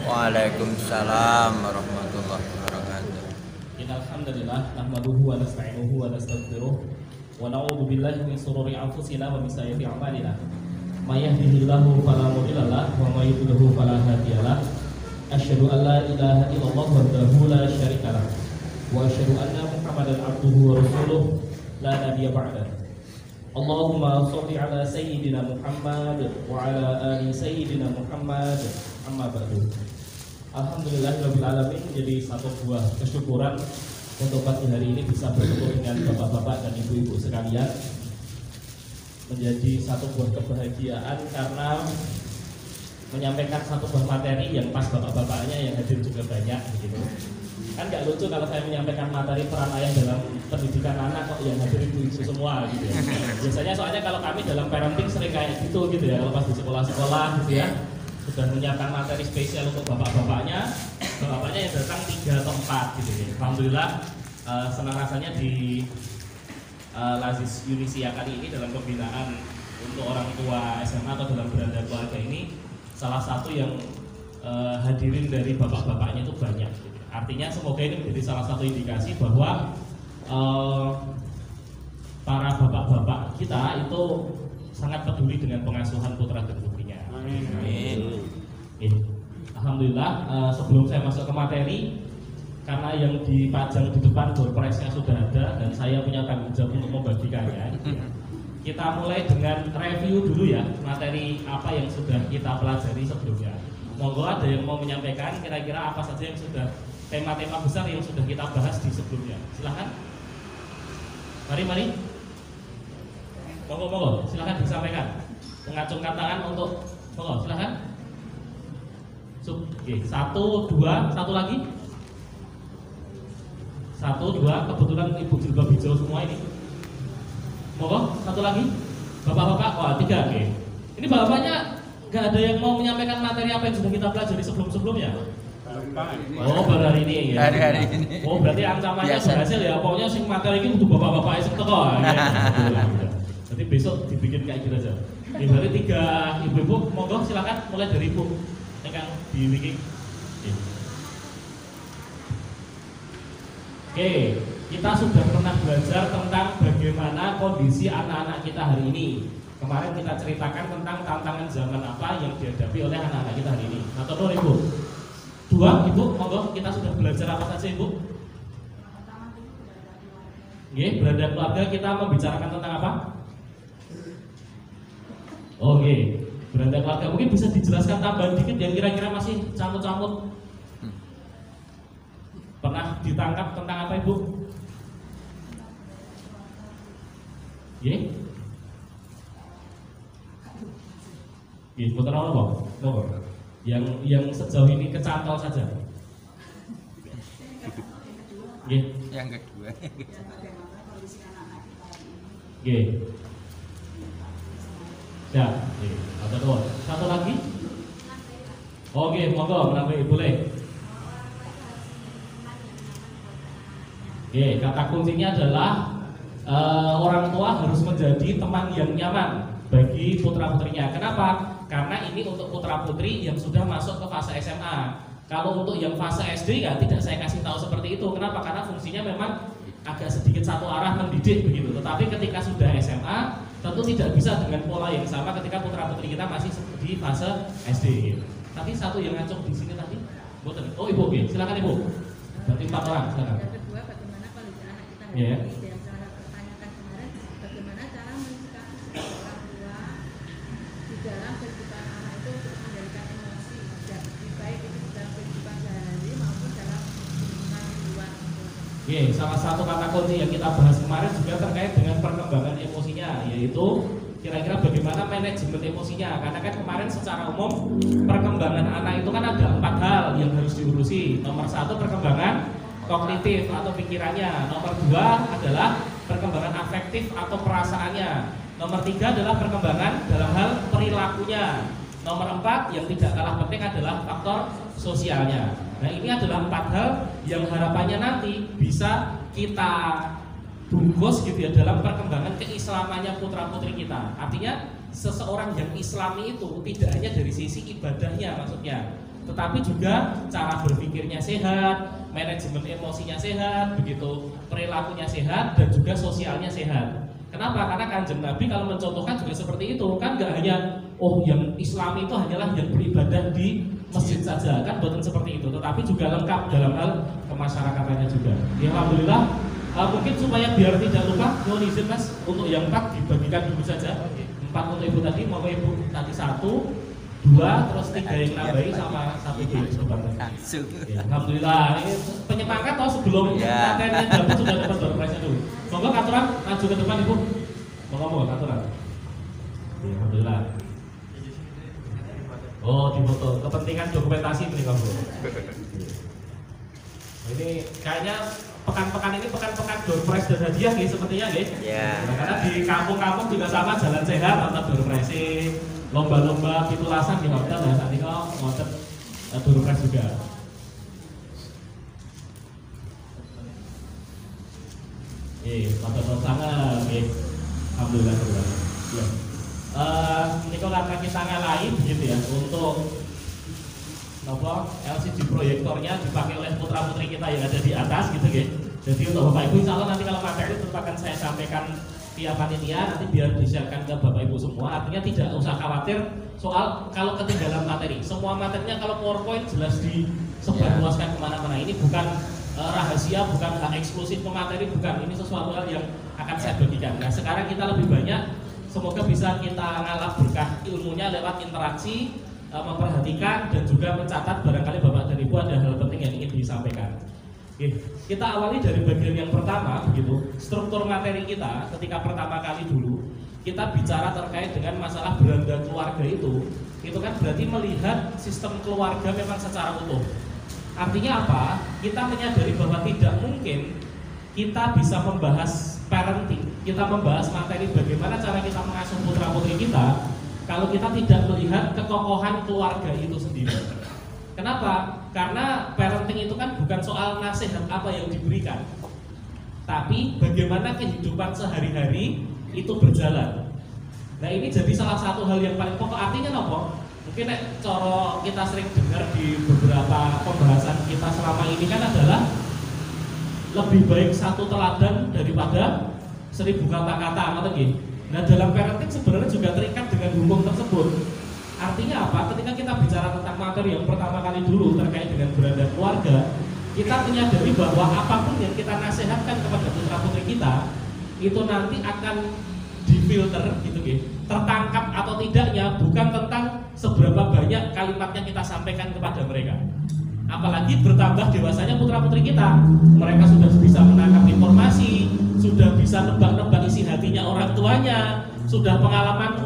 Waalaikumsalam warahmatullahi wabarakatuh. Innal hamdalillah nahmaduhu wa nasta'inuhu wa nastaghfiruh wa na'udzu billahi min shururi anfusina wa min sayyiati a'malina. May yahdihillahu fala mudilla lahu wa may yudlil fala hadiya lahu. Asyhadu an la ilaha illallah wahdahu la syarika lahu wa asyhadu anna Muhammadan abduhu wa rasuluh la nabiyya ba'dahu. Allahumma shalli ala sayyidina Muhammad wa ala ali sayyidina Muhammad. Amma ba'du. Alhamdulillahirabbil alamin, menjadi satu buah kesyukuran untuk pagi hari ini bisa bertemu dengan bapak-bapak dan ibu-ibu sekalian. Menjadi satu buah kebahagiaan karena menyampaikan satu buah materi yang pas bapak-bapaknya yang hadir juga banyak gitu. Kan nggak lucu kalau saya menyampaikan materi peran ayah dalam pendidikan anak kok yang hadir ibu-ibu semua gitu ya. Biasanya soalnya kalau kami dalam parenting sering kayak gitu ya, kalau pas di sekolah-sekolah gitu ya, sudah menyiapkan materi spesial untuk bapak-bapaknya yang datang 3 atau 4 gitu ya. Alhamdulillah senang rasanya di Lazis Yunisia kali ini dalam pembinaan untuk orang tua SMA atau dalam beranda keluarga ini salah satu yang hadirin dari bapak-bapaknya itu banyak gitu. Artinya semoga ini menjadi salah satu indikasi bahwa para bapak-bapak kita itu sangat peduli dengan pengasuhan putra dan putrinya. Amin. Alhamdulillah, sebelum saya masuk ke materi, karena yang dipajang di depan door prize-nya sudah ada dan saya punya tanggung jawab untuk membagikannya. Kita mulai dengan review dulu ya, materi apa yang sudah kita pelajari sebelumnya. Monggo ada yang mau menyampaikan kira-kira apa saja yang sudah tema-tema besar yang sudah kita bahas di sebelumnya. Silahkan. Mari. Monggo, silahkan disampaikan. Mengacungkan tangan untuk monggo, silahkan. Oke, 1, 2, satu lagi. 1, 2, kebetulan ibu jilbab hijau semua ini. Monggo, satu lagi. Bapak-bapak, wah 3, oke. Ini bapaknya nggak ada yang mau menyampaikan materi apa yang sudah kita pelajari sebelum-sebelumnya? Oh, baru hari ini ya. Hari ini. Oh, berarti ancamannya berhasil ya. Pokoknya sing materi ini untuk bapak-bapak sing teko. Jadi besok dibikin kayak gitu aja. Ya, berarti 3 ibu-ibu, monggo silakan mulai dari ibu. Yang di wiki. Oke, kita sudah pernah belajar tentang bagaimana kondisi anak-anak kita hari ini. Kemarin kita ceritakan tentang tantangan zaman apa yang dihadapi oleh anak-anak kita hari ini. Atau no, ibu? 2, ibu, monggo kita sudah belajar apa saja ibu? Oke, beranda keluarga kita membicarakan tentang apa? Oke, beranda keluarga mungkin bisa dijelaskan tambahan dikit yang kira-kira masih camut-camut. Pernah ditangkap tentang apa ibu? Oke. Betul apa? Yang sejauh ini kecantol saja. Yang kedua. Ya, ada dua. Satu lagi. Oke, monggo menambahi boleh. Kata kuncinya adalah orang tua harus menjadi teman yang nyaman bagi putra-putrinya. Kenapa? Karena ini untuk putra-putri yang sudah masuk ke fase SMA. Kalau untuk yang fase SD ya tidak saya kasih tahu seperti itu. Kenapa? Karena fungsinya memang agak sedikit satu arah mendidik begitu. Tetapi ketika sudah SMA tentu tidak bisa dengan pola yang sama ketika putra-putri kita masih di fase SD. Tapi satu yang ngacung di sini tadi, oh ibu, silakan ibu. Berarti 4 orang, silakan. Yang kedua, bagaimana kondisi anak kita hari Yeah. ini? Dan cara pertanyakan kemarin, bagaimana cara mensikapi orang tua di dalam kehidupan anak itu untuk mengendalikan emosi, baik itu dalam kehidupan sehari-hari maupun dalam lingkungan di luar. Salah satu kata kunci yang kita bahas kemarin juga terkait dengan perkembangan emosinya, yaitu kira-kira bagaimana manajemen emosinya. Karena kan kemarin secara umum perkembangan anak itu kan ada 4 hal yang harus diurusi. Nomor 1 perkembangan kognitif atau pikirannya. Nomor 2 adalah perkembangan afektif atau perasaannya. Nomor 3 adalah perkembangan dalam hal perilakunya. Nomor 4 yang tidak kalah penting adalah faktor sosialnya. Nah, ini adalah 4 hal yang harapannya nanti bisa kita bungkus gitu ya dalam perkembangan keislamannya putra-putri kita. Artinya seseorang yang Islami itu tidak hanya dari sisi ibadahnya maksudnya, tetapi juga cara berpikirnya sehat, manajemen emosinya sehat, begitu perilakunya sehat, dan juga sosialnya sehat. Kenapa? Karena Kanjeng Nabi kalau mencontohkan juga seperti itu, kan nggak hanya yang Islami itu hanyalah yang beribadah di masjid saja, kan bukan seperti itu, tetapi juga lengkap dalam hal kemasyarakatannya juga. Ya, alhamdulillah. Mungkin supaya biar tidak lupa, mohon izin Mas untuk yang 4 dibagikan dulu saja. 4 untuk ibu tadi, mau ibu tadi 1, 2, terus 3 yang nambahi sama 1 di depan. Ya, alhamdulillah. Ini penyemangat atau sebelum materinya dapat sudah dapat door prize dulu. Monggo katuran maju ke depan ibu. Monggo katuran. Ya, alhamdulillah. Oh, di foto. Kepentingan dokumentasi ini kamu. Ini kayaknya pekan-pekan ini pekan-pekan door prize dan hadiah nih sepertinya nih. Nah, karena di kampung-kampung juga sama jalan sehat atau door prize, lomba-lomba pitulasan di hotel ya saat ini kok ngotot door prize juga. Foto sangat, alhamdulillah. Ya. Ini kok karena kita ngalahin gitu ya untuk LCD proyektornya dipakai oleh putra-putri kita yang ada di atas gitu ya. Jadi untuk Bapak Ibu insya Allah nanti kalau materi itu akan saya sampaikan via panitia, nanti biar disiarkan ke Bapak Ibu semua. Artinya tidak usah khawatir soal kalau ketinggalan materi. Semua materinya kalau PowerPoint jelas disebarluaskan kemana-mana. Ini bukan rahasia, bukan hak eksklusif pemateri, bukan. Ini sesuatu hal yang akan saya bagikan. Nah sekarang kita lebih banyak, semoga bisa kita ngalap berkah ilmunya lewat interaksi, memperhatikan dan juga mencatat barangkali Bapak dan Ibu ada hal penting yang ingin disampaikan. Oke, kita awali dari bagian yang pertama begitu. Struktur materi kita ketika pertama kali dulu kita bicara terkait dengan masalah beranda keluarga itu kan berarti melihat sistem keluarga memang secara utuh. Artinya apa? Kita menyadari bahwa tidak mungkin kita bisa membahas parenting, kita membahas materi bagaimana cara kita mengasuh putra-putri kita kalau kita tidak melihat kekokohan keluarga itu sendiri. Kenapa? Karena parenting itu kan bukan soal nasihat apa yang diberikan, tapi bagaimana kehidupan sehari-hari itu berjalan. Nah ini jadi salah satu hal yang paling pokok. Artinya apa? Mungkin cara kita sering dengar di beberapa pembahasan kita selama ini kan adalah lebih baik satu teladan daripada 1000 kata-kata atau gitu. Nah dalam parenting sebenarnya juga terikat dengan hukum tersebut. Artinya apa? Ketika kita bicara tentang materi yang pertama kali dulu terkait dengan beranda keluarga, kita menyadari bahwa apapun yang kita nasihatkan kepada putra-putri kita itu nanti akan difilter gitu gitu, tertangkap atau tidaknya bukan tentang seberapa banyak kalimat yang kita sampaikan kepada mereka. Apalagi bertambah dewasanya putra-putri kita, mereka sudah bisa menangkap informasi, sudah bisa nebak-nebak isi hatinya orang tuanya, sudah pengalaman,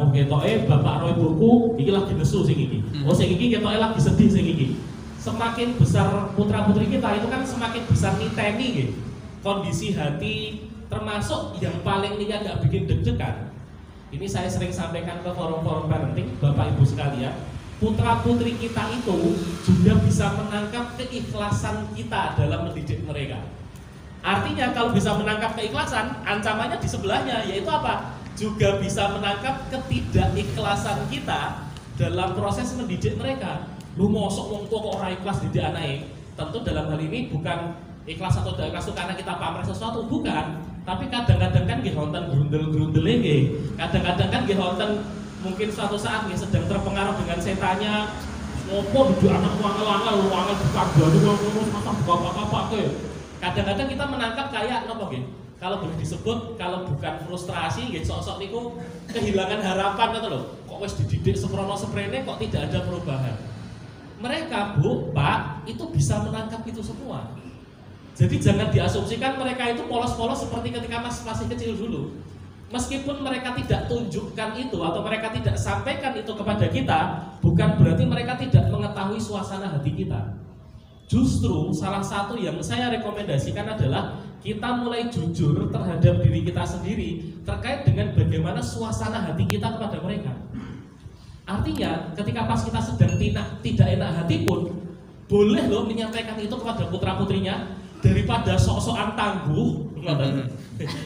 bapak Roy buku, ini lagi nesu sing iki. Sing iki ketoke lagi sedih sing iki. Semakin besar putra-putri kita itu kan semakin besar niteni gitu. Kondisi hati, termasuk yang paling ini agak bikin deg-degan. Ini saya sering sampaikan ke forum-forum parenting, Bapak Ibu sekalian, putra-putri kita itu juga bisa menangkap keikhlasan kita dalam mendidik mereka. Artinya kalau bisa menangkap keikhlasan, ancamannya di sebelahnya, yaitu apa? Juga bisa menangkap ketidakikhlasan kita dalam proses mendidik mereka. Lu mosok wong tua kok ora ikhlas didik anake. Tentu dalam hal ini bukan ikhlas atau tidak ikhlas itu karena kita pamer sesuatu, bukan. Tapi kadang-kadang kan nggih wonten grundel-grundel nggih. Kadang-kadang kan nggih wonten mungkin suatu saat nggih sedang terpengaruh dengan setannya. Ngopo duduk anak wangel-wangel buka baru ngurus masa buka apa-apa kowe. Kadang-kadang kita menangkap kayak napa nggih? Kalau boleh disebut, kalau bukan frustrasi nggih sok-sok niku kehilangan harapan gitu loh. Kok wis dididik seprono seprene kok tidak ada perubahan. Mereka, Bu, Pak, itu bisa menangkap itu semua. Jadi jangan diasumsikan mereka itu polos-polos seperti ketika masih kecil dulu. Meskipun mereka tidak tunjukkan itu atau mereka tidak sampaikan itu kepada kita, bukan berarti mereka tidak mengetahui suasana hati kita. Justru salah satu yang saya rekomendasikan adalah kita mulai jujur terhadap diri kita sendiri terkait dengan bagaimana suasana hati kita kepada mereka. Artinya ketika pas kita sedang tidak enak hati pun boleh loh menyampaikan itu kepada putra-putrinya. daripada sok-sokan tangguh,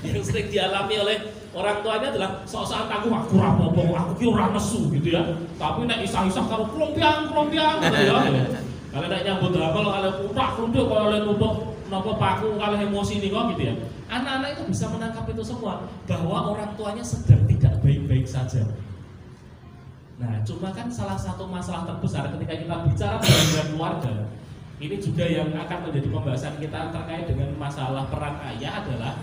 yang sering dialami oleh orang tuanya adalah sok-sokan tangguh, aku rapopo, aku ki ora nesu gitu ya. Tapi nek isah-isah karo klompiang gitu ya. Kalau nek nyambut damel kalau putak klunduk kalau nutuk napa paku kalau emosi nih kok gitu ya. Anak-anak itu bisa menangkap itu semua bahwa orang tuanya sedang tidak baik-baik saja. Nah, cuma kan salah satu masalah terbesar ketika kita bicara dengan keluarga, ini juga yang akan menjadi pembahasan kita terkait dengan masalah peran ayah adalah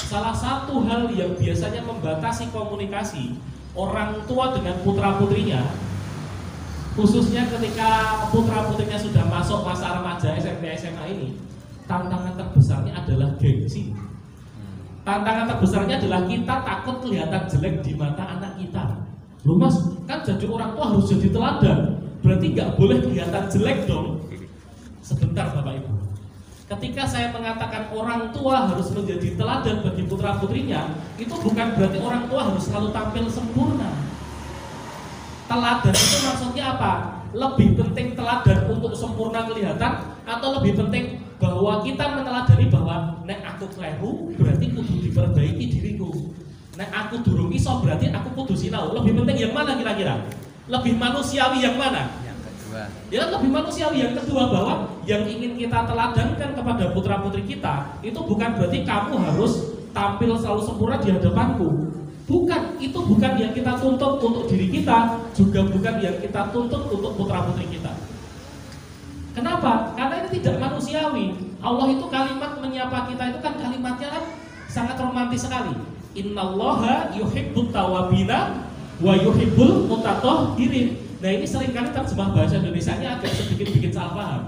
salah satu hal yang biasanya membatasi komunikasi orang tua dengan putra-putrinya, khususnya ketika putra-putrinya sudah masuk masa remaja SMP SMA ini, tantangan terbesarnya adalah gengsi. Tantangan terbesarnya adalah kita takut kelihatan jelek di mata anak kita. Loh mas, kan jadi orang tua harus jadi teladan, berarti nggak boleh kelihatan jelek dong. Sebentar Bapak Ibu, ketika saya mengatakan orang tua harus menjadi teladan bagi putra putrinya, itu bukan berarti orang tua harus selalu tampil sempurna. Teladan itu maksudnya apa? Lebih penting teladan untuk sempurna kelihatan, atau lebih penting bahwa kita meneladani bahwa nek aku kleru berarti kudu diperbaiki diriku. Nek aku durung iso berarti aku kudu sinau. Lebih penting yang mana kira-kira? Lebih manusiawi yang mana? Yang kedua. Ya lebih manusiawi yang kedua, bahwa yang ingin kita teladankan kepada putra-putri kita itu bukan berarti kamu harus tampil selalu sempurna di hadapanku. Bukan, itu bukan yang kita tuntut untuk diri kita, juga bukan yang kita tuntut untuk putra-putri kita. Kenapa? Karena ini tidak manusiawi. Allah itu kalimat menyapa kita itu kan kalimatnya kan sangat romantis sekali. Innallaha yuhibbut tawabina wa yuhibbul mutatahhirin. Nah ini seringkali terjemah bahasa Indonesianya agak sedikit bikin salah paham.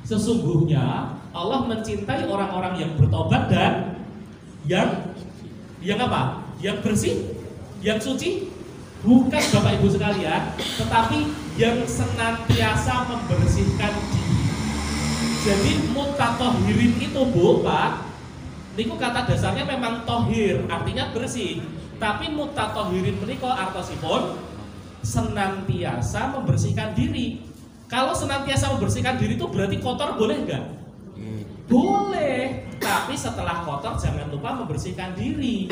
Sesungguhnya Allah mencintai orang-orang yang bertobat dan yang apa? Yang bersih, yang suci. Bukan Bapak Ibu sekalian, tetapi yang senantiasa membersihkan diri. Jadi mutatahhirin itu Bu, Pak, niku kata dasarnya memang tohir, artinya bersih. Tapi mutatahhirin menika artosipun senantiasa membersihkan diri. Kalau senantiasa membersihkan diri itu berarti kotor boleh enggak? Boleh, tapi setelah kotor jangan lupa membersihkan diri.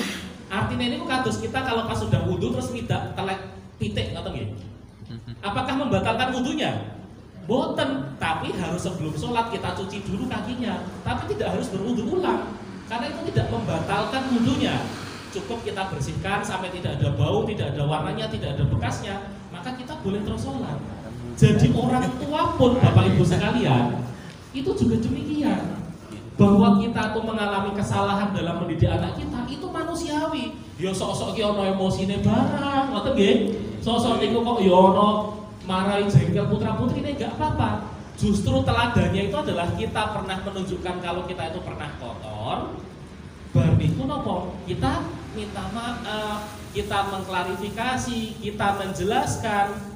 Artinya ini kados kita kalau pas sudah wudu terus tidak telek titik atau nggih. Apakah membatalkan wudunya? Boten, tapi harus sebelum sholat kita cuci dulu kakinya, tapi tidak harus berwudu ulang. Karena itu tidak membatalkan wudunya. Cukup kita bersihkan sampai tidak ada bau, tidak ada warnanya, tidak ada bekasnya, maka kita boleh terus sholat. Jadi orang tua pun Bapak Ibu sekalian, itu juga demikian. Bahwa kita tuh mengalami kesalahan dalam mendidik anak kita itu manusiawi. Ya sok-sok ki ono emosine barang, ngoten nggih. Sok-sok niku kok ya ono marahi jengkel putra-putrine enggak apa-apa. Justru teladannya itu adalah kita pernah menunjukkan kalau kita itu pernah kotor. Bar niku napa? Kita minta maaf, kita mengklarifikasi, kita menjelaskan.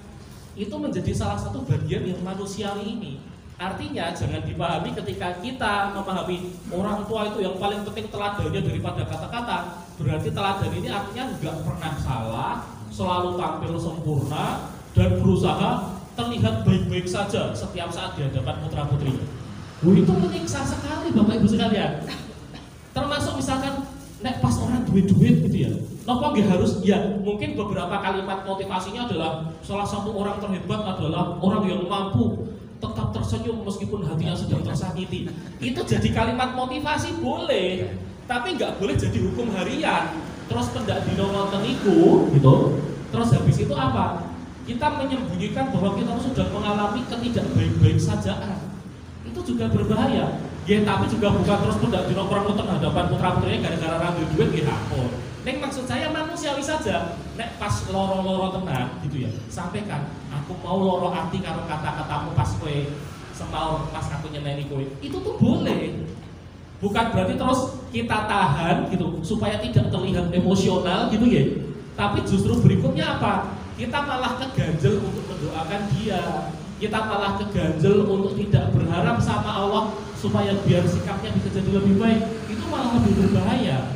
Itu menjadi salah satu bagian yang manusiawi ini. Artinya jangan dipahami ketika kita memahami orang tua itu yang paling penting teladannya daripada kata-kata, berarti teladan ini artinya nggak pernah salah, selalu tampil sempurna dan berusaha terlihat baik-baik saja setiap saat di hadapan putra-putrinya. Itu menyiksa sekali Bapak Ibu sekalian. Termasuk misalkan nek pas orang duit-duit gitu ya, nopo nggih harus ya, mungkin beberapa kalimat motivasinya adalah salah satu orang terhebat adalah orang yang mampu tetap tersenyum meskipun hatinya sedang tersakiti. Itu jadi kalimat motivasi boleh, tapi nggak boleh jadi hukum harian. Terus pendak dino wonten niku gitu. Terus habis itu apa? Kita menyembunyikan bahwa kita sudah mengalami ketidakbaik-baik sajaan. Itu juga berbahaya. Ya, tapi juga bukan terus pendak dino perang wonten hadapan putra-putrinya gara-gara randu duit nggih ampun. Nek maksud saya manusiawi saja. Nek pas loro-loro tenan gitu ya, sampaikan aku mau loro hati karo kata-katamu pas kowe semaur pas aku nyeneni kowe. Itu tuh boleh. Bukan berarti terus kita tahan gitu supaya tidak terlihat emosional gitu ya. Tapi justru berikutnya apa? Kita malah keganjel untuk mendoakan dia. Kita malah keganjel untuk tidak berharap sama Allah supaya biar sikapnya bisa jadi lebih baik. Itu malah lebih berbahaya.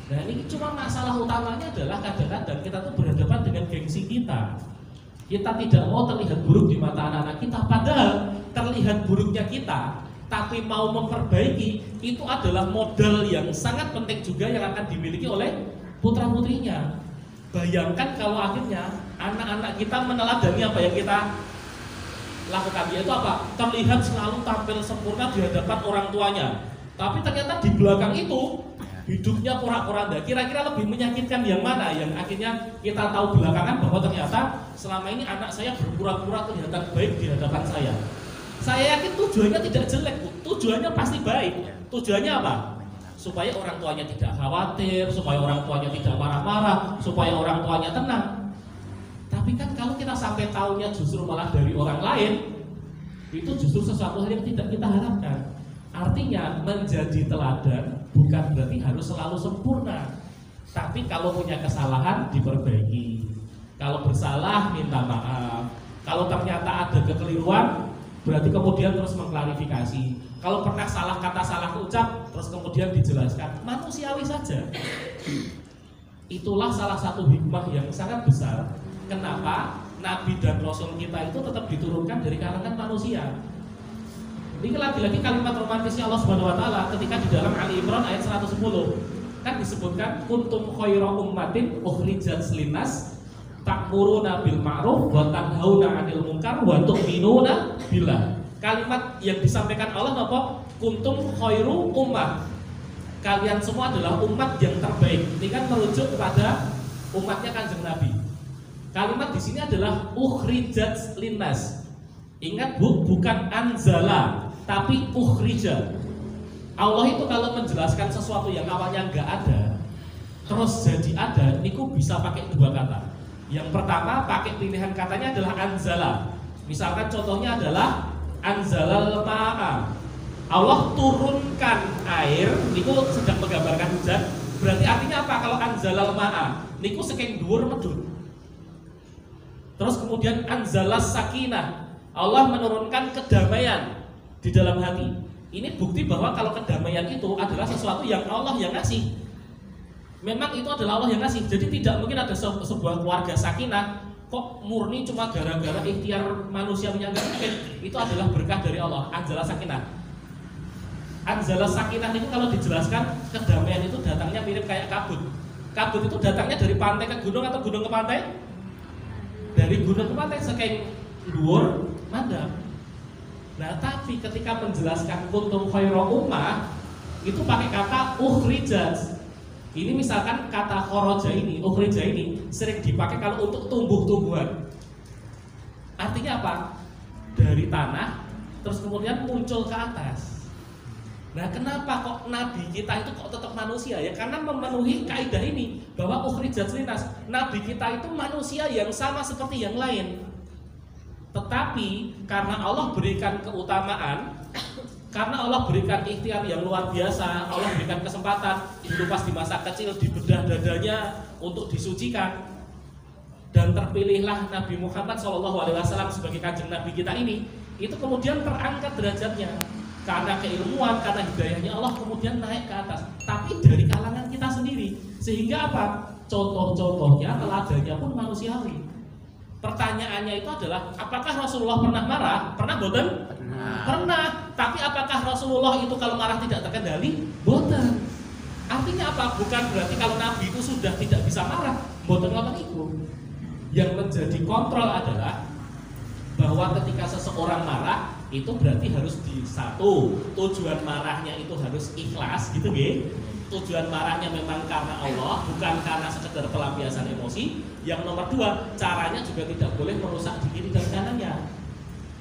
Nah ini cuma masalah utamanya adalah kadang-kadang kita tuh berhadapan dengan gengsi kita. Kita tidak mau terlihat buruk di mata anak-anak kita, padahal terlihat buruknya kita tapi mau memperbaiki, itu adalah modal yang sangat penting juga yang akan dimiliki oleh putra-putrinya. Bayangkan kalau akhirnya anak-anak kita meneladani apa yang kita lakukan, yaitu apa? Terlihat selalu tampil sempurna di hadapan orang tuanya, tapi ternyata di belakang itu hidupnya porak-poranda. Kira-kira lebih menyakitkan yang mana? Yang akhirnya kita tahu belakangan bahwa ternyata selama ini anak saya berpura-pura kelihatan baik di hadapan saya. Saya yakin tujuannya tidak jelek, Bu. Tujuannya pasti baik. Tujuannya apa? Supaya orang tuanya tidak khawatir, supaya orang tuanya tidak marah-marah, supaya orang tuanya tenang. Tapi kan kalau kita sampai tahunya justru malah dari orang lain, itu justru sesuatu hal yang tidak kita harapkan. Artinya menjadi teladan bukan berarti harus selalu sempurna. Tapi kalau punya kesalahan diperbaiki. Kalau bersalah minta maaf. Kalau ternyata ada kekeliruan berarti kemudian terus mengklarifikasi. Kalau pernah salah kata, salah ucap, terus kemudian dijelaskan. Manusiawi saja. Itulah salah satu hikmah yang sangat besar. Kenapa Nabi dan Rasul kita itu tetap diturunkan dari kalangan manusia. Ini lagi-lagi kalimat romantisnya Allah Subhanahu wa taala ketika di dalam Ali Imran ayat 110 kan disebutkan kuntum khairu ummatin ukhrijat linnas ta'muruna bil ma'ruf wa tanhauna 'anil munkar wa tu'minuna billah. Kalimat yang disampaikan Allah apa? Kuntum khairu ummah. Kalian semua adalah umat yang terbaik. Ini kan merujuk kepada umatnya Kanjeng Nabi. Kalimat di sini adalah ukhrijat linnas. Ingat Bu, bukan anzala, tapi ukhrija. Allah itu kalau menjelaskan sesuatu yang awalnya nggak ada, terus jadi ada, niku bisa pakai dua kata. Yang pertama pakai pilihan katanya adalah anzala. Misalkan contohnya adalah anzalal ma'a. Allah turunkan air, niku sedang menggambarkan hujan. Berarti artinya apa kalau anzalal ma'a? Niku saking dhuwur medhun. Terus kemudian anzalas sakinah. Allah menurunkan kedamaian di dalam hati. Ini bukti bahwa kalau kedamaian itu adalah sesuatu yang Allah yang ngasih. Memang itu adalah Allah yang ngasih. Jadi tidak mungkin ada sebuah keluarga sakinah kok murni cuma gara-gara ikhtiar manusianya, enggak mungkin. Itu adalah berkah dari Allah. Anzalas sakinah. Anzalas sakinah itu kalau dijelaskan kedamaian itu datangnya mirip kayak kabut. Kabut itu datangnya dari pantai ke gunung atau gunung ke pantai? Dari gunung ke pantai saking luar mandap. Nah, tapi ketika menjelaskan kuntum khairu ummah itu pakai kata ukhrijat. Ini misalkan kata kharaja ini, ukhrija ini sering dipakai kalau untuk tumbuh-tumbuhan. Artinya apa? Dari tanah terus kemudian muncul ke atas. Nah, kenapa kok Nabi kita itu kok tetap manusia ya? Karena memenuhi kaidah ini bahwa ukhrijat linnas. Nabi kita itu manusia yang sama seperti yang lain. Tetapi karena Allah berikan keutamaan, karena Allah berikan ikhtiar yang luar biasa, Allah berikan kesempatan itu pas di masa kecil dibedah dadanya untuk disucikan, dan terpilihlah Nabi Muhammad SAW sebagai kanjeng Nabi kita ini. Itu kemudian terangkat derajatnya karena keilmuan, karena hidayahnya Allah kemudian naik ke atas. Tapi dari kalangan kita sendiri, sehingga apa? Contoh-contohnya, teladannya pun manusiawi. Pertanyaannya itu adalah, apakah Rasulullah pernah marah? Pernah boten? Pernah. Tapi apakah Rasulullah itu kalau marah tidak terkendali? Boten. Artinya apa? Bukan berarti kalau Nabi itu sudah tidak bisa marah. Boten ngoten iku. Yang menjadi kontrol adalah bahwa ketika seseorang marah itu berarti harus satu, tujuan marahnya itu harus ikhlas, gitu nggih. Tujuan marahnya memang karena Allah, bukan karena sekedar pelampiasan emosi. Yang nomor dua, caranya juga tidak boleh merusak di kiri dan kanannya.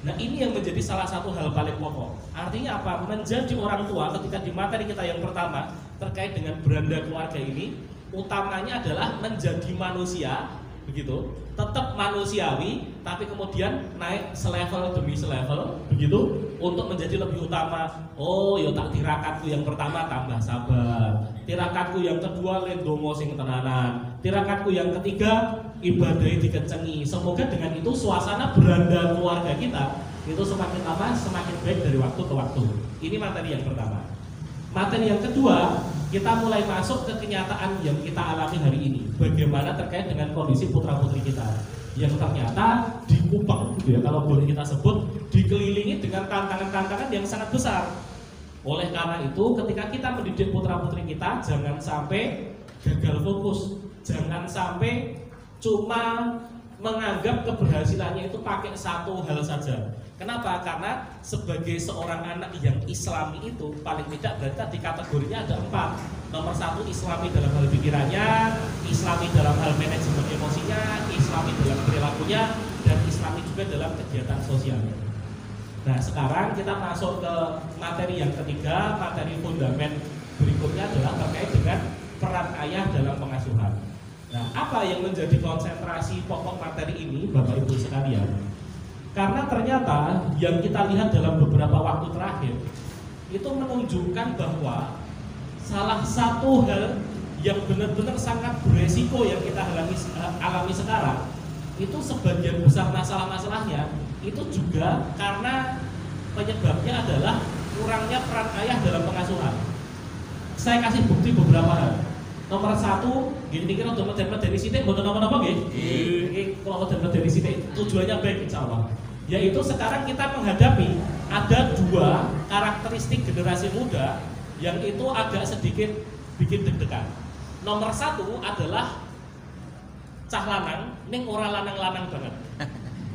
Nah, ini yang menjadi salah satu hal paling pokok. Artinya apa? Menjadi orang tua ketika di materi kita yang pertama terkait dengan beranda keluarga ini, utamanya adalah menjadi manusia, begitu, tetap manusiawi, tapi kemudian naik selevel demi selevel, begitu, untuk menjadi lebih utama. Oh, ya tak tirakatku yang pertama tambah sabar, tirakatku yang kedua lendongo sing tenanan, tirakatku yang ketiga ibadai dikecengi. Semoga dengan itu suasana beranda keluarga kita itu semakin lama semakin baik dari waktu ke waktu. Ini materi yang pertama. Materi yang kedua, kita mulai masuk ke kenyataan yang kita alami hari ini. Bagaimana terkait dengan kondisi putra-putri kita yang ternyata di Kupang gitu ya, kalau boleh kita sebut, dikelilingi dengan tantangan-tantangan yang sangat besar. Oleh karena itu, ketika kita mendidik putra-putri kita, jangan sampai gagal fokus, jangan sampai cuma menganggap keberhasilannya itu pakai satu hal saja. Kenapa? Karena sebagai seorang anak yang Islami itu paling tidak berarti di kategorinya ada 4. Nomor 1, Islami dalam hal pikirannya, Islami dalam hal manajemen emosinya, Islami dalam perilakunya, dan Islami juga dalam kegiatan sosialnya. Nah, sekarang kita masuk ke materi yang ketiga. Materi fundament berikutnya adalah terkait dengan peran ayah dalam pengasuhan. Nah, apa yang menjadi konsentrasi pokok materi ini, Bapak Ibu sekalian? Karena ternyata yang kita lihat dalam beberapa waktu terakhir itu menunjukkan bahwa salah satu hal yang benar-benar sangat beresiko yang kita alami sekarang itu sebagian besar masalah-masalahnya itu juga karena penyebabnya adalah kurangnya peran ayah dalam pengasuhan. Saya kasih bukti beberapa hal. Nomor 1, gini kira untuk dari sini, bukan apa-apa gini. Kalau dari sini tujuannya baik insya Allah. Yaitu sekarang kita menghadapi ada 2 karakteristik generasi muda yang itu agak sedikit bikin deg-degan. Nomor 1 adalah cah lanang, ning ora lanang-lanang banget.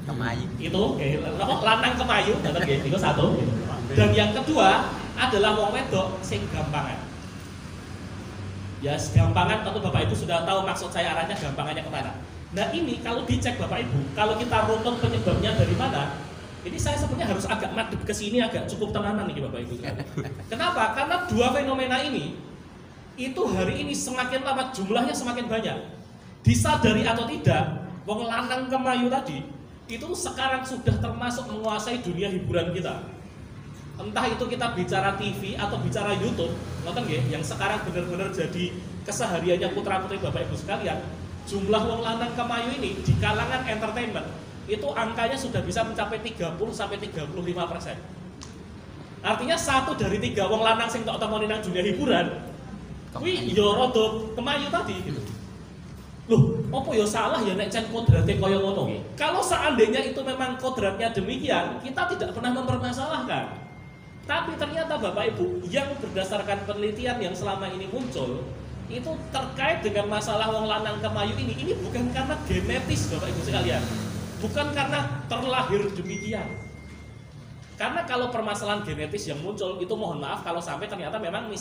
Kemayu. Itu, lanang kemayu, itu 1. Dan yang kedua adalah wong wedok sing gampangan. Ya, gampangan tentu Bapak Ibu sudah tahu maksud saya arahnya gampangannya kemana. Nah ini kalau dicek Bapak Ibu, kalau kita runut penyebabnya dari mana, ini saya sebenarnya harus agak madep ke sini, agak cukup tenanan nih Bapak Ibu. Kenapa? Karena 2 fenomena ini, itu hari ini semakin lama jumlahnya semakin banyak. Disadari atau tidak, wong lanang kemayu tadi, itu sekarang sudah termasuk menguasai dunia hiburan kita. Entah itu kita bicara TV atau bicara YouTube, nonton ya, yang sekarang benar-benar jadi kesehariannya putra-putri Bapak Ibu sekalian. Jumlah wong lanang kemayu ini di kalangan entertainment itu angkanya sudah bisa mencapai 30-35%. Artinya 1 dari 3 wong lanang sing tok temoni nang dunia hiburan kuwi ya rada kemayu tadi gitu. Loh, apa ya salah ya nek cen kodratnya kaya ngono? Kalau seandainya itu memang kodratnya demikian, kita tidak pernah mempermasalahkan. Tapi ternyata Bapak Ibu, yang berdasarkan penelitian yang selama ini muncul, itu terkait dengan masalah wong lanang kemayu ini bukan karena genetis Bapak Ibu sekalian, bukan karena terlahir demikian. Karena kalau permasalahan genetis yang muncul itu mohon maaf kalau sampai ternyata memang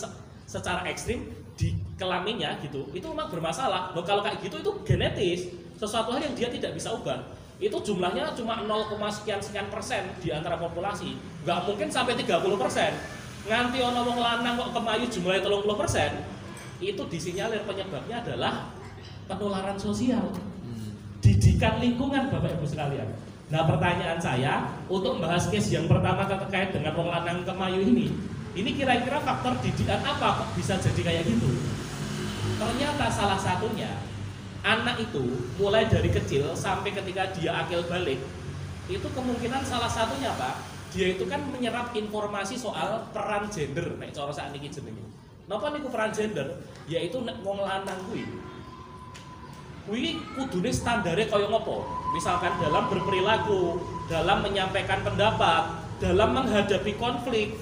secara ekstrim di kelaminnya gitu, itu memang bermasalah. Loh, kalau kayak gitu itu genetis, sesuatu hal yang dia tidak bisa ubah. Itu jumlahnya cuma 0, sekian persen di antara populasi, nggak mungkin sampai 30%. Nganti ono wong lanang kok kemayu jumlahnya 30%, itu disinyalir penyebabnya adalah penularan sosial, didikan lingkungan Bapak Ibu sekalian. Nah pertanyaan saya untuk membahas case yang pertama terkait dengan wong lanang kemayu ini kira-kira faktor didikan apa kok bisa jadi kayak gitu? Ternyata salah satunya anak itu mulai dari kecil sampai ketika dia akil balik itu kemungkinan salah satunya Pak, dia itu kan menyerap informasi soal peran gender nek cara sakniki jenenge. Napa niku peran gender? Yaitu nek wong lanang kuwi kudune standare kaya ngopo? Misalkan dalam berperilaku, dalam menyampaikan pendapat, dalam menghadapi konflik,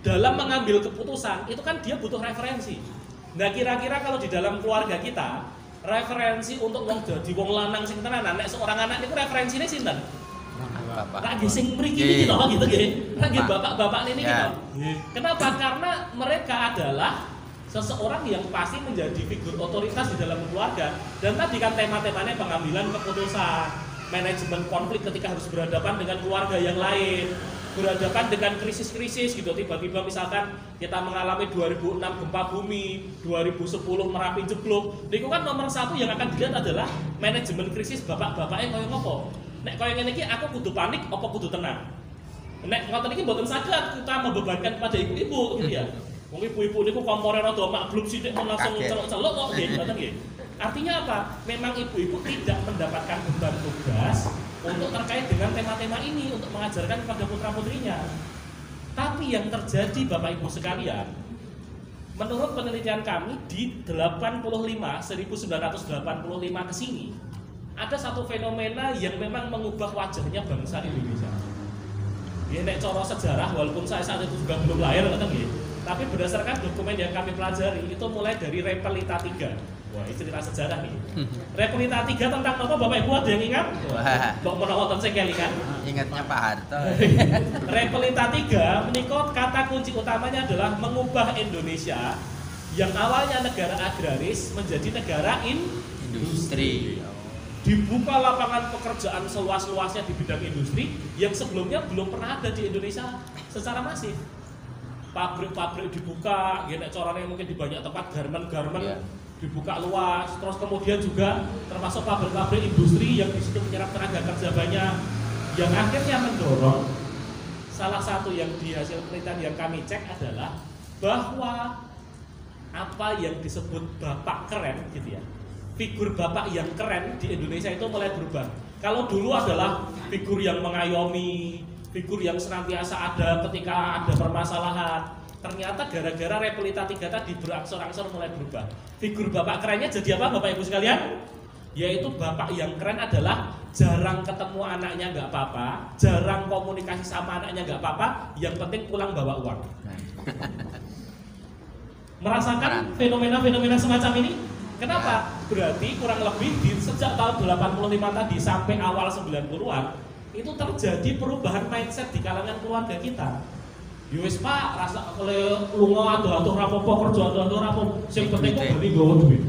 dalam mengambil keputusan, itu kan dia butuh referensi. Nah kira-kira kalau di dalam keluarga kita referensi untuk wong dadi wong lanang sing tenanan, nek seorang anak niku referensine sinten? Bapak. Tak nggih sing mriki iki lho gitu nggih. Tak nggih bapak-bapak niki to. Kenapa? Karena mereka adalah seseorang yang pasti menjadi figur otoritas di dalam keluarga. Dan tadi kan tema-temanya pengambilan keputusan, manajemen konflik ketika harus berhadapan dengan keluarga yang lain, berhadapan dengan krisis-krisis gitu. Tiba-tiba misalkan kita mengalami 2006 gempa bumi, 2010 Merapi jeblok. Niku kan nomor 1 yang akan dilihat adalah manajemen krisis bapak-bapaknya kaya ngopo. Nek kaya ngene iki aku kudu panik apa kudu tenang. Nek ngoten iki mboten saged kita membebankan kepada ibu-ibu gitu ya. Wong ibu-ibu niku kompore rada makbluk sithik langsung celok-celok kok nggih ngoten nggih. Artinya apa? Memang ibu-ibu tidak mendapatkan beban tugas untuk terkait dengan tema-tema ini untuk mengajarkan kepada putra-putrinya. Tapi yang terjadi Bapak Ibu sekalian, menurut penelitian kami di 1985 ke sini, ada satu fenomena yang memang mengubah wajahnya bangsa Indonesia. Ya, nek coro sejarah, walaupun saya saat itu juga belum lahir, tapi berdasarkan dokumen yang kami pelajari itu mulai dari Repelita 3. Wah, ini cerita sejarah nih. Repelita 3 tentang apa Bapak Ibu ada yang ingat? Wah. Kok menonton saya kelingan? Ingatnya Pak Harto. Repelita 3 menikot kata kunci utamanya adalah mengubah Indonesia yang awalnya negara agraris menjadi negara Industri. dibuka lapangan pekerjaan seluas-luasnya di bidang industri yang sebelumnya belum pernah ada di Indonesia secara masif. Pabrik-pabrik dibuka, gini corone mungkin di banyak tempat, garmen-garmen Yeah. dibuka luas, terus kemudian juga termasuk pabrik-pabrik industri yang di situ menyerap tenaga kerja banyak, yang akhirnya mendorong salah satu yang di hasil penelitian yang kami cek adalah bahwa apa yang disebut bapak keren gitu ya, figur bapak yang keren di Indonesia itu mulai berubah. Kalau dulu adalah figur yang mengayomi, figur yang senantiasa ada ketika ada permasalahan, ternyata gara-gara Repelita 3 tadi berangsur-angsur mulai berubah. Figur bapak kerennya jadi apa Bapak Ibu sekalian? Yaitu bapak yang keren adalah jarang ketemu anaknya nggak apa-apa, jarang komunikasi sama anaknya nggak apa-apa, yang penting pulang bawa uang. Merasakan fenomena-fenomena semacam ini? Kenapa? Berarti kurang lebih sejak tahun 85 tadi sampai awal 90-an itu terjadi perubahan mindset di kalangan keluarga kita. Yowes Pak, rasa oleh lunga aduh rapopo kerja aduh rapopo, sing penting kok beli nggawa duit.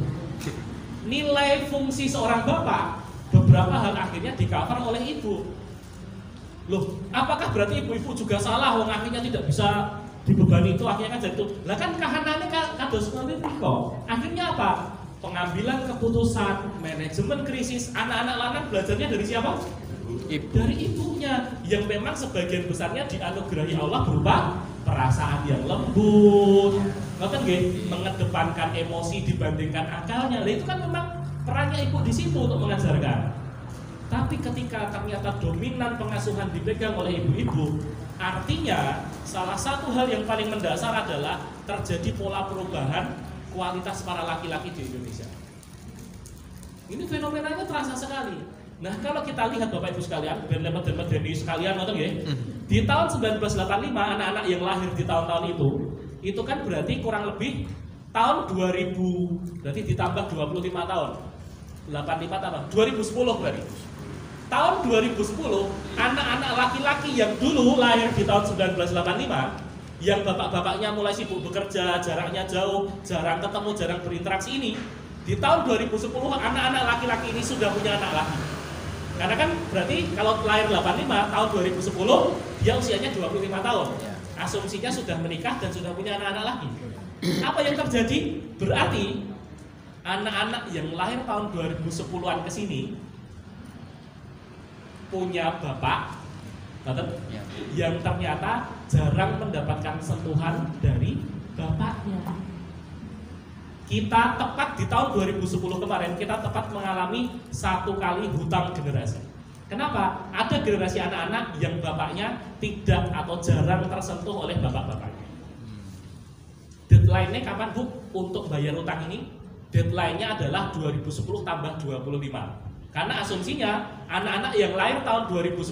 Nilai fungsi seorang bapak beberapa hal akhirnya di-cover oleh ibu. Loh, apakah berarti ibu-ibu juga salah wong akhirnya tidak bisa dibebani itu akhirnya kan jadi itu. Lah kan kahanane kados ngono kok. Akhirnya apa? Pengambilan keputusan, manajemen krisis, anak-anak lanang belajarnya dari siapa? Ibu. Dari ibunya, yang memang sebagian besarnya dianugerahi Allah berupa perasaan yang lembut, mengedepankan emosi dibandingkan akalnya. Lah itu kan memang perannya ibu di situ untuk mengajarkan. Tapi ketika ternyata dominan pengasuhan dipegang oleh ibu-ibu, artinya salah satu hal yang paling mendasar adalah terjadi pola perubahan kualitas para laki-laki di Indonesia. Ini fenomenanya terasa sekali. Nah, kalau kita lihat Bapak Ibu sekalian, dan Deni sekalian, di tahun 1985 anak-anak yang lahir di tahun-tahun itu kan berarti kurang lebih tahun 2000, berarti ditambah 25 tahun. 85 tambah 2010 berarti. Tahun 2010, anak-anak laki-laki yang dulu lahir di tahun 1985, yang bapak-bapaknya mulai sibuk bekerja, jaraknya jauh, jarang ketemu, jarang berinteraksi ini, di tahun 2010 anak-anak laki-laki ini sudah punya anak laki. Karena kan berarti kalau lahir 85 tahun 2010 dia usianya 25 tahun. Asumsinya sudah menikah dan sudah punya anak-anak lagi. Apa yang terjadi? Berarti anak-anak yang lahir tahun 2010-an ke sini punya bapak yang ternyata jarang mendapatkan sentuhan dari bapaknya. Kita tepat di tahun 2010 kemarin, kita tepat mengalami satu kali hutang generasi. Kenapa? Ada generasi anak-anak yang bapaknya tidak atau jarang tersentuh oleh bapak-bapaknya. Deadline-nya kapan Bu untuk bayar hutang ini? Deadline-nya adalah 2010 tambah 25. Karena asumsinya anak-anak yang lahir tahun 2010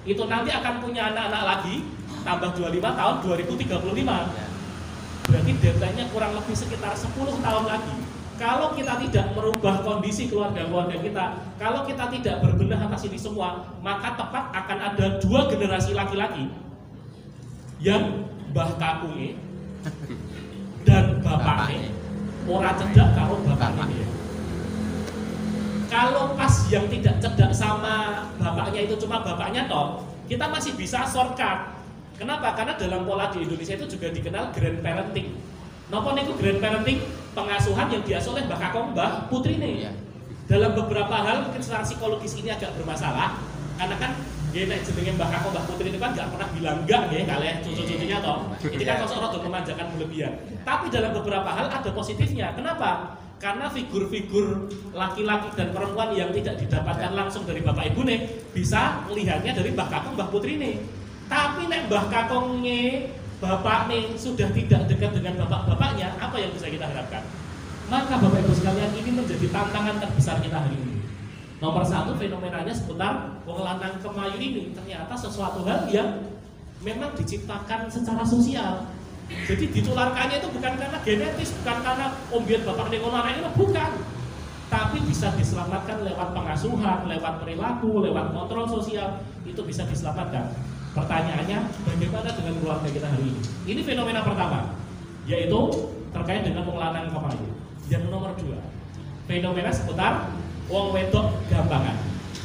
itu nanti akan punya anak-anak lagi tambah 25 tahun 2035. Berarti deadline-nya kurang lebih sekitar 10 tahun lagi. Kalau kita tidak merubah kondisi keluarga-keluarga kita, kalau kita tidak berbenah atas ini semua, maka tepat akan ada 2 generasi laki-laki yang mbah kakunge dan bapaknya ora cedak karo bapaknya. Kalau pas yang tidak cedak sama bapaknya itu cuma bapaknya toh, kita masih bisa shortcut. Kenapa? Karena dalam pola di Indonesia itu juga dikenal grandparenting. Napa niku grandparenting? Pengasuhan yang diasuh oleh Mbah Kakong, Mbah Putrine. Ya. Dalam beberapa hal mungkin secara psikologis ini agak bermasalah. Karena kan nek jenenge Mbah Kakong, Mbah Putrine kan nggak pernah bilang enggak nggih kalih cucu-cucunya toh. Ini kan kok rada memanjakan berlebihan. Tapi dalam beberapa hal ada positifnya. Kenapa? Karena figur-figur laki-laki dan perempuan yang tidak didapatkan langsung dari bapak ibu nih bisa melihatnya dari Mbah Kakong, Mbah Putrine. Tapi nek Mbah Kakongnya bapak nih sudah tidak dekat dengan bapak-bapaknya, apa yang bisa kita harapkan? Maka Bapak Ibu sekalian, ini menjadi tantangan terbesar kita hari ini. Nomor satu, fenomenanya seputar wong lanang kemayu ini ternyata sesuatu hal yang memang diciptakan secara sosial. Jadi ditularkannya itu bukan karena genetis, bukan karena ombian bapak ning ngono anake, bukan. Tapi bisa diselamatkan lewat pengasuhan, lewat perilaku, lewat kontrol sosial, itu bisa diselamatkan. Pertanyaannya, bagaimana dengan keluarga kita hari ini? Ini fenomena pertama, yaitu terkait dengan wong lanang kemayu. Yang nomor dua, fenomena seputar wong wedok gampangan.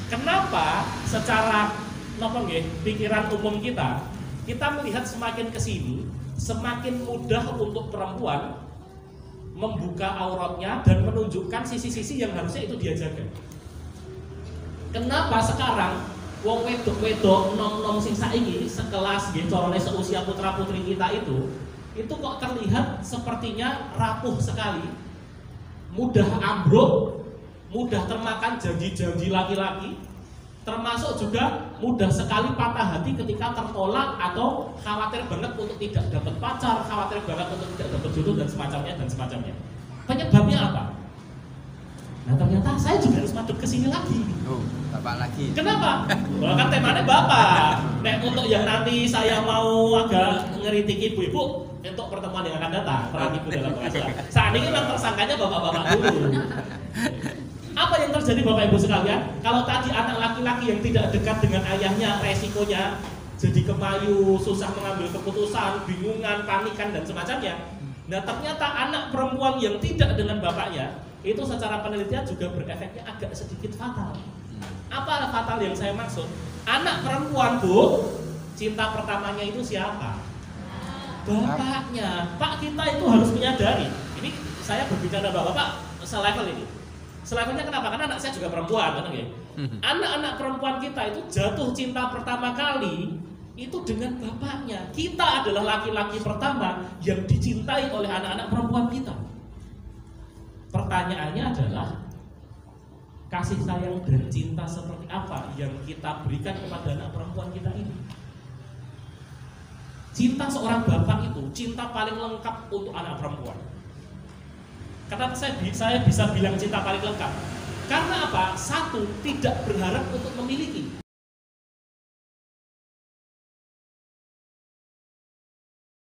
Kenapa secara pikiran umum kita melihat semakin kesini, semakin mudah untuk perempuan membuka auratnya dan menunjukkan sisi-sisi yang harusnya itu dia jaga. Kenapa sekarang wong wedok-wedok nom-nom sing saiki sekelas nggih carane seusia putra-putri kita itu kok terlihat sepertinya rapuh sekali, mudah ambruk, mudah termakan janji-janji laki-laki, termasuk juga mudah sekali patah hati ketika tertolak atau khawatir banget untuk tidak dapat pacar, khawatir banget untuk tidak dapat jodoh dan semacamnya. Penyebabnya apa? Nah ternyata saya juga harus masuk ke sini lagi. Oh, bapak lagi. Kenapa? Wah kan temanya bapak. Nek untuk yang nanti saya mau agak ngeritik ibu-ibu untuk pertemuan yang akan datang, peran ibu dalam penghasilan. Saat ini memang tersangkanya bapak-bapak dulu. Apa yang terjadi Bapak Ibu sekalian? Kalau tadi anak laki-laki yang tidak dekat dengan ayahnya, resikonya jadi kemayu, susah mengambil keputusan, bingungan, panikan dan semacamnya. Nah ternyata anak perempuan yang tidak dengan bapaknya itu secara penelitian juga berefeknya agak sedikit fatal. Apa fatal yang saya maksud? Anak perempuan Bu, cinta pertamanya itu siapa? Bapaknya. Pak kita itu harus menyadari. Ini saya berbicara bapak-bapak selevel ini. Selevelnya kenapa? Karena anak saya juga perempuan, kan ya? Anak-anak perempuan kita itu jatuh cinta pertama kali itu dengan bapaknya. Kita adalah laki-laki pertama yang dicintai oleh anak-anak perempuan kita. Pertanyaannya adalah kasih sayang dan cinta seperti apa yang kita berikan kepada anak perempuan kita ini? Cinta seorang bapak itu cinta paling lengkap untuk anak perempuan. Karena saya bisa bilang cinta paling lengkap. Karena apa? Satu, tidak berharap untuk memiliki.